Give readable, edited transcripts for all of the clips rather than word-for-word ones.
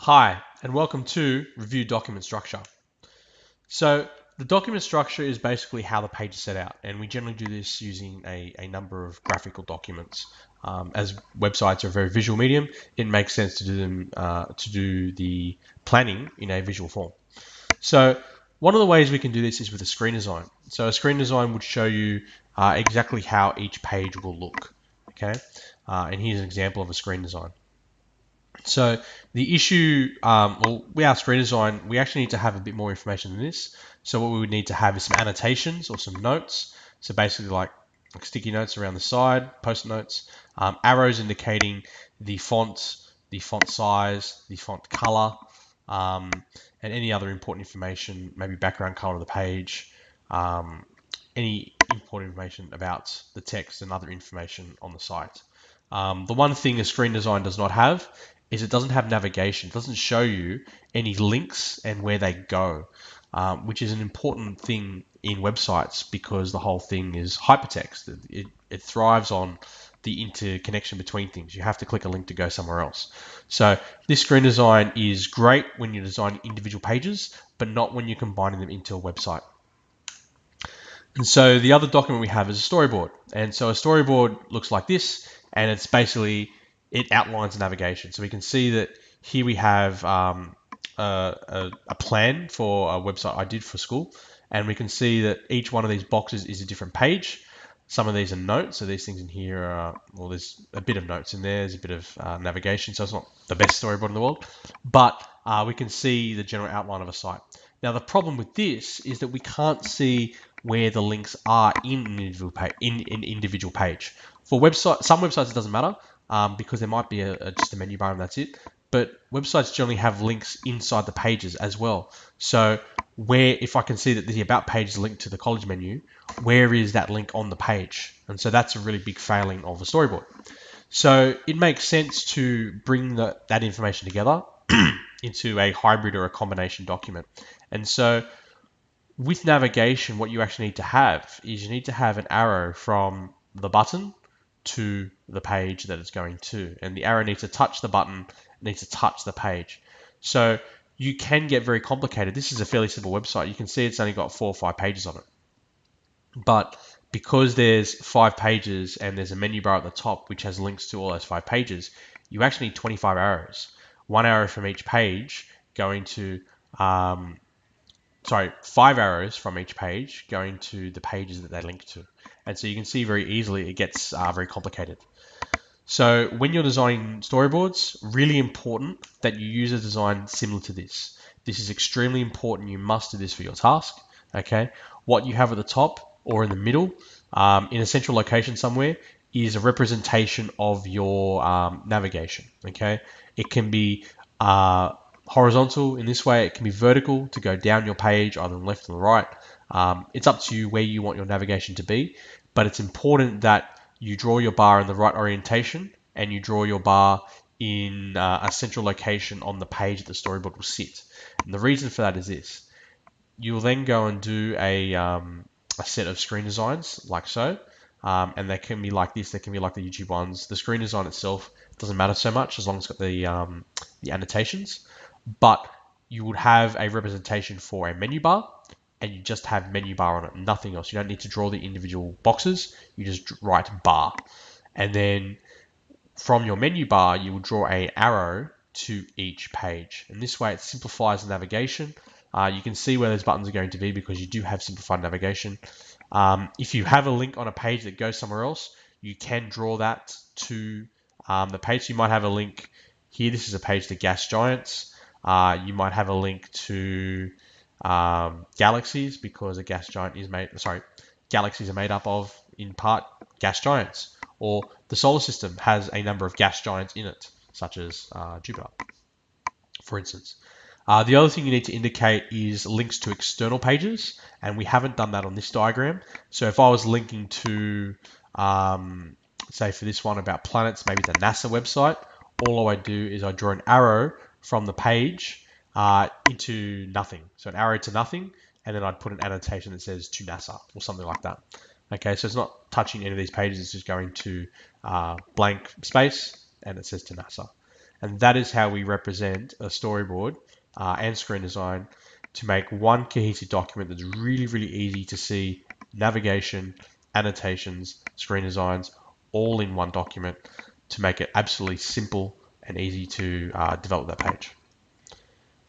Hi, and welcome to Review Document Structure. So the document structure is basically how the page is set out, and we generally do this using a number of graphical documents. As websites are a very visual medium, it makes sense to do them to do the planning in a visual form. So one of the ways we can do this is with a screen design. So a screen design would show you exactly how each page will look. Okay, and here's an example of a screen design. So the issue, with our screen design, we actually need to have a bit more information than this. So what we would need to have is some annotations or some notes. So basically like sticky notes around the side, post-it notes, arrows indicating the font size, the font color, and any other important information, maybe background color of the page, any important information about the text and other information on the site. The one thing a screen design does not have is it doesn't have navigation. It doesn't show you any links and where they go, which is an important thing in websites because the whole thing is hypertext. It thrives on the interconnection between things. You have to click a link to go somewhere else. So this screen design is great when you're designing individual pages, but not when you're combining them into a website. And so the other document we have is a storyboard. And so a storyboard looks like this, and it's basically, it outlines navigation. So we can see that here we have a plan for a website I did for school. And we can see that each one of these boxes is a different page. Some of these are notes. So these things in here are, well, there's a bit of notes in there. There's a bit of navigation. So it's not the best storyboard in the world, but we can see the general outline of a site. Now, the problem with this is that we can't see where the links are in an individual page. For some websites, it doesn't matter because there might be just a menu bar and that's it. But websites generally have links inside the pages as well. So if I can see that the About page is linked to the college menu, where is that link on the page? And so that's a really big failing of a storyboard. So it makes sense to bring that information together into a hybrid or a combination document. And so with navigation, what you actually need to have is you need to have an arrow from the button to the page that it's going to. And the arrow needs to touch the button, needs to touch the page. So you can get very complicated. This is a fairly simple website. You can see it's only got 4 or 5 pages on it. But because there's 5 pages and there's a menu bar at the top which has links to all those 5 pages, you actually need 25 arrows. 1 arrow from each page going to 5 arrows from each page going to the pages that they link to. And so you can see very easily it gets very complicated. So when you're designing storyboards, really important that you use a design similar to this. This is extremely important. You must do this for your task. Okay. What you have at the top or in the middle, in a central location somewhere, is a representation of your navigation. Okay. It can be horizontal in this way. It can be vertical to go down your page, either on the left or the right. It's up to you where you want your navigation to be, but it's important that you draw your bar in the right orientation and you draw your bar in a central location on the page that the storyboard will sit. And the reason for that is this. You'll then go and do a set of screen designs like so. And they can be like this, they can be like the YouTube ones. The screen design itself doesn't matter so much as long as it's got the annotations. But you would have a representation for a menu bar, and you just have menu bar on it, nothing else. You don't need to draw the individual boxes, you just write bar. And then from your menu bar, you will draw an arrow to each page. And this way it simplifies the navigation. You can see where those buttons are going to be because you do have simplified navigation. If you have a link on a page that goes somewhere else, you can draw that to the page. So you might have a link here. This is a page to gas giants. You might have a link to galaxies because a gas giant is galaxies are made up of, in part, gas giants. Or the solar system has a number of gas giants in it, such as Jupiter, for instance. The other thing you need to indicate is links to external pages, and we haven't done that on this diagram. So if I was linking to, say for this one about planets, maybe the NASA website, all I do is I draw an arrow from the page into nothing. So an arrow to nothing, and then I'd put an annotation that says to NASA or something like that. Okay, so it's not touching any of these pages, it's just going to blank space, and it says to NASA. And that is how we represent a storyboard and screen design to make one cohesive document that's really, really easy to see, navigation, annotations, screen designs, all in one document to make it absolutely simple and easy to develop that page.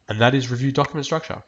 And that is review document structure.